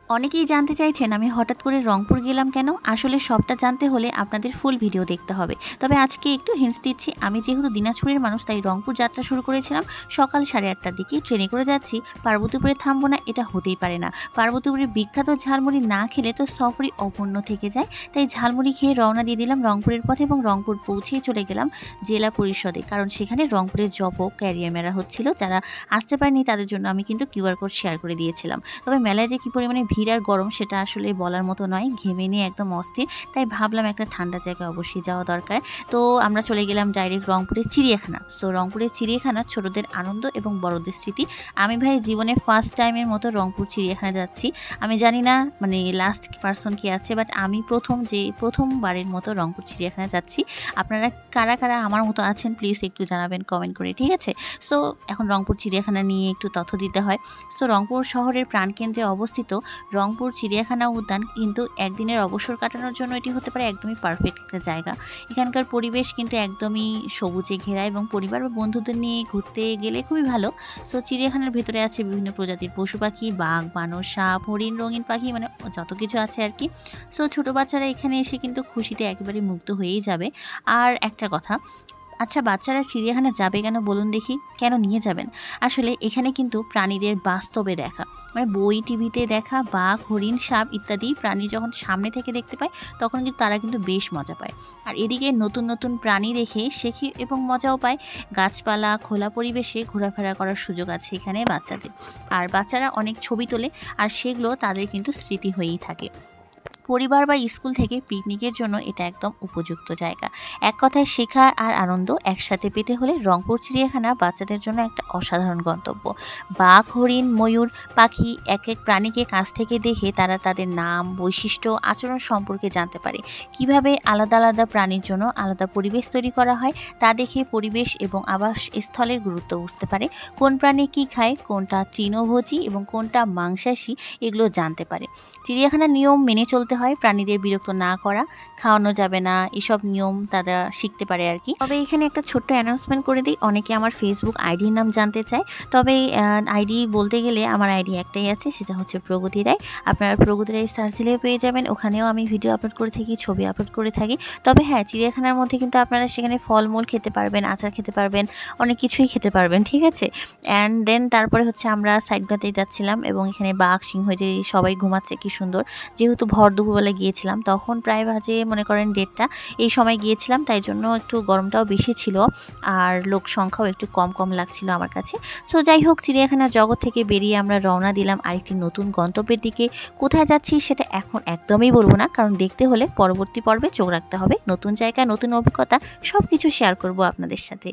অনেকেই জানতে চাইছেন আমি হঠাৎ করে রংপুর গেলাম কেন। আসলে সবটা জানতে হলে আপনাদের ফুল ভিডিও দেখতে হবে। তবে আজকে একটু হিন্টস দিচ্ছি। আমি যেহেতু দিনাজপুরের মানুষ, তাই রংপুর যাত্রা শুরু করেছিলাম সকাল 8:30টার দিকে। ট্রেনে করে যাচ্ছি, পার্বতীপুরে থামবো না এটা হতেই পারে না। পার্বতীপুরের বিখ্যাত ঝালমুড়ি না খেলে তো সফরই অপূর্ণ থেকে যায়। তাই ঝালমুড়ি খেয়ে রওনা দিয়ে দিলাম রংপুরের পথে এবং রংপুর পৌঁছেই চলে গেলাম জেলা পরিষদে, কারণ সেখানে রংপুরের জব ক্যারিয়ার মেলা হচ্ছিল। যারা আসতে পারেনি তাদের জন্য আমি কিন্তু কিউআর কোড শেয়ার করে দিয়েছিলাম। তবে মেলায় যে কী পরিমাণে ভিড় আর গরম সেটা আসলে বলার মতো নয়, ঘেমে নিয়ে একদম অস্থির। তাই ভাবলাম একটা ঠান্ডা জায়গায় অবশ্যই যাওয়া দরকার। তো আমরা চলে গেলাম ডাইরেক্ট রংপুরের চিড়িয়াখানা। সো রংপুরের চিড়িয়াখানা ছোটদের আনন্দ এবং বড়দের স্মৃতি। আমি ভাই জীবনে ফার্স্ট টাইমের মতো রংপুর চিড়িয়াখানা যাচ্ছি। আমি জানি না মানে লাস্ট পার্সন কি আছে, বাট আমি প্রথমবারের মতো রংপুর চিড়িয়াখানা যাচ্ছি। আপনারা কারা কারা আমার মতো আছেন প্লিজ একটু জানাবেন কমেন্ট করে, ঠিক আছে? সো এখন রংপুর চিড়িয়াখানা নিয়ে একটু তথ্য দিতে হয়। সো রংপুর শহরের প্রাণকেন্দ্রে অবস্থিত রংপুর চিড়িয়াখানা উদ্যান কিন্তু একদিনের অবসর কাটানোর জন্য এটি হতে পারে একদমই পারফেক্ট একটা জায়গা। এখানকার পরিবেশ কিন্তু একদমই সবুজে ঘেরা এবং পরিবার বা বন্ধুদের নিয়ে ঘুরতে গেলে খুবই ভালো। সো চিড়িয়াখানার ভেতরে আছে বিভিন্ন প্রজাতির পশু পাখি, বাঘ, বানর, সাপ, হরিণ, রঙিন পাখি, মানে যত কিছু আছে আর কি। সো ছোটো বাচ্চারা এখানে এসে কিন্তু খুশিতে একেবারে মুগ্ধ হয়েই যাবে। আর একটা কথা, আচ্ছা বাচ্চারা চিড়িয়াখানা যাবে কেন বলুন দেখি, কেন নিয়ে যাবেন? আসলে এখানে কিন্তু প্রাণীদের বাস্তবে দেখা, মানে বই টিভিতে দেখা বাঘ, হরিণ, সাপ ইত্যাদি প্রাণী যখন সামনে থেকে দেখতে পায় তখন কিন্তু তারা কিন্তু বেশ মজা পায়। আর এদিকে নতুন নতুন প্রাণী দেখে শেখে এবং মজাও পায়। গাছপালা, খোলা পরিবেশে ঘোরাফেরা করার সুযোগ আছে এখানে বাচ্চাদের। আর বাচ্চারা অনেক ছবি তোলে আর সেগুলো তাদের কিন্তু স্মৃতি হয়েই থাকে। পরিবার বা স্কুল থেকে পিকনিকের জন্য এটা একদম উপযুক্ত জায়গা। এক কথায় শেখা আর আনন্দ একসাথে পেতে হলে রংপুর চিড়িয়াখানা বাচ্চাদের জন্য একটা অসাধারণ গন্তব্য। বাঘ, হরিণ, ময়ূর, পাখি এক এক প্রাণীকে কাছ থেকে দেখে তারা তাদের নাম, বৈশিষ্ট্য, আচরণ সম্পর্কে জানতে পারে। কিভাবে আলাদা আলাদা প্রাণীর জন্য আলাদা পরিবেশ তৈরি করা হয় তা দেখে পরিবেশ এবং আবাস স্থলের গুরুত্ব বুঝতে পারে। কোন প্রাণী কী খায়, কোনটা তৃণভোজী এবং কোনটা মাংসাশী এগুলো জানতে পারে। চিড়িয়াখানার নিয়ম মেনে চলতে হয়, প্রাণীদের বিরক্ত না করা, খাওয়ানো যাবে না, এসব নিয়ম তারা শিখতে পারে আর কি। তবে এখানে একটা ছোট্ট অ্যানাউন্সমেন্ট করে দিই, অনেকে আমার ফেসবুক আইডির নাম জানতে চায়। তবে আইডি বলতে গেলে আমার আইডি একটাই আছে, সেটা হচ্ছে প্রগতি রায়। আপনারা প্রগতি রায় সার্চ দিলেও পেয়ে যাবেন। ওখানেও আমি ভিডিও আপলোড করে থাকি, ছবি আপলোড করে থাকি। তবে হ্যাঁ, চিড়িয়াখানার মধ্যে কিন্তু আপনারা সেখানে ফলমূল খেতে পারবেন, আচার খেতে পারবেন, অনেক কিছুই খেতে পারবেন, ঠিক আছে? অ্যান্ড দেন তারপরে হচ্ছে আমরা সাইডটাতে যাচ্ছিলাম এবং এখানে বাঘ, সিংহ যে সবাই ঘুমাচ্ছে, কি সুন্দর। যেহেতু ভর দুপুরবেলা গিয়েছিলাম তখন প্রায় বাজে মনে করেন 1:30 এই সময় গিয়েছিলাম, তাই জন্য একটু গরমটাও বেশি ছিল আর লোক সংখ্যাও একটু কম কম লাগছিল আমার কাছে। সো যাই হোক, চিড়িয়াখানার জগৎ থেকে বেরিয়ে আমরা রওনা দিলাম আরেকটি নতুন গন্তব্যের দিকে। কোথায় যাচ্ছি সেটা এখন একদমই বলবো না, কারণ দেখতে হলে পরবর্তী পর্বে চোখ রাখতে হবে। নতুন জায়গা, নতুন অভিজ্ঞতা সব কিছু শেয়ার করব আপনাদের সাথে।